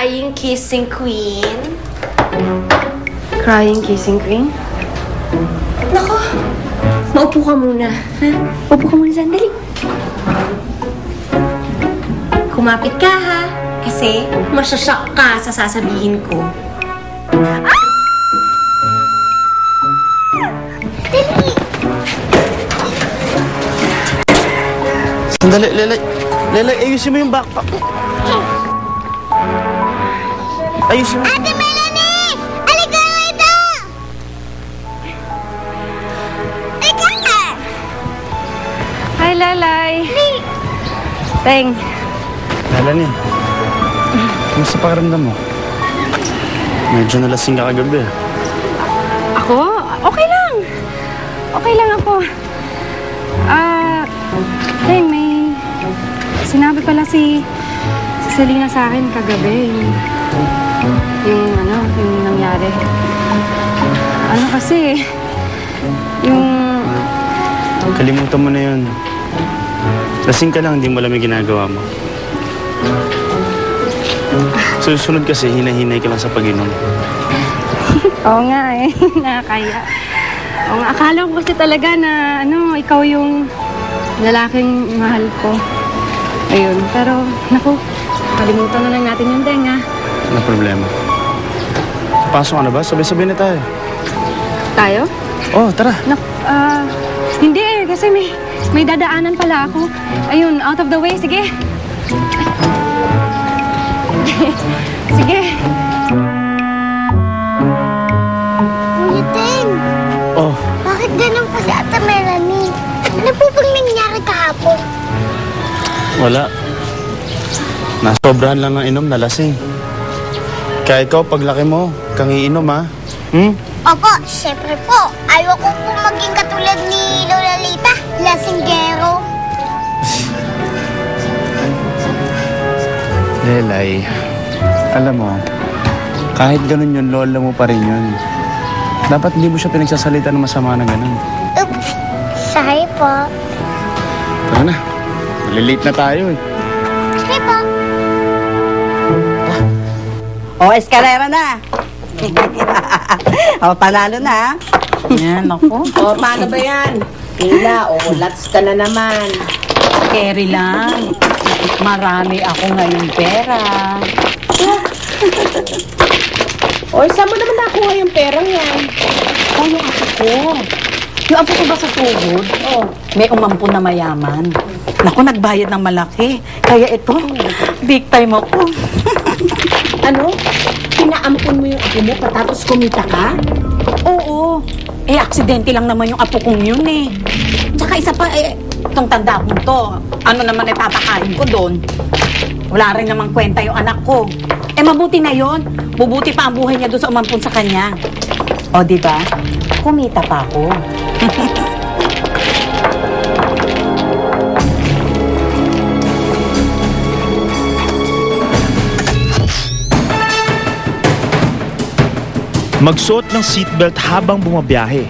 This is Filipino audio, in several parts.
Crying kissing queen. Crying kissing queen? Nako, maupo ka muna. Ha? Upo ka muna sandali. Kumapit ka, ha? Kasi masyashock ka sa sasabihin ko. Ah! Dali! Sandali, Lelay, ayusin mo yung backpack. Ayusin mo. Ate Melanie! Halika rito! Halika ka! Hi, Lalay. Teng. Melanie, kumusta pakiramdam mo? Medyo nalasing ka kagabi. Ako? Okay lang. Okay lang ako. Teng, may sinabi pala si Selena sa akin kagabi. Yung nangyari. Ano kasi, Kalimutan mo na yun. Lasing ka lang, hindi mo alam yung ginagawa mo. Susunod kasi, hinahinay ka lang sa pag-inom. Oo nga eh, nakakaya. Oo nga, akala ko kasi talaga na, ikaw yung lalaking mahal ko. Ayun, pero, naku, kalimutan na lang natin yung Teng, ha? Ano problema? Pasok ka na ba? Sabay-sabay na tayo. Tayo? Oh, tara. Hindi eh, kasi may dadaanan pala ako. Ayun, out of the way, sige. Sige. Kuya Teng, Oh, bakit ganun pa si Ate Melanie? Ano po bang nangyari kahapon? wala. Nasobrahan lang ng inom, nalasing. Kaya ikaw, paglaki mo, kang iinom, ha? Opo, syempre po. Ayaw ko po maging katulad ni Lola Lita, lasinggero. Lelay, alam mo, kahit ganun yun, lola mo pa rin yun. Dapat hindi mo siya pinagsasalita ng masama na ganun. Oops, sorry po. Tara na, malilate na tayo eh. Sorry po. O, eskalera na. O, panalo na. Yan, ako. O, paano ba yan? Tila, lats ka na naman. Carry lang. Marami ako ngayong pera. O, saan mo naman nakuha yung perang yan? O, yung apo ko. Yung apo ko ba sa tuhod? Oh. May umampo na mayaman. Naku, nagbayad ng malaki. Kaya ito, big time ako. Ano? Pinaampun mo yung apo mo patapos kumita ka? Oo. Eh, aksidente lang naman yung apo kong yun eh. Tsaka isa pa, itong tanda ko to. Ano naman ipapakain ko doon? Wala rin namang kwenta yung anak ko. Eh, mabuti na yon. Bubuti pa ang buhay niya doon sa umampun sa kanya. O, diba? Kumita pa ako. Magsuot ng seatbelt habang bumabiyahe.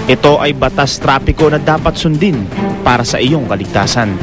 Ito ay batas trapiko na dapat sundin para sa iyong kaligtasan.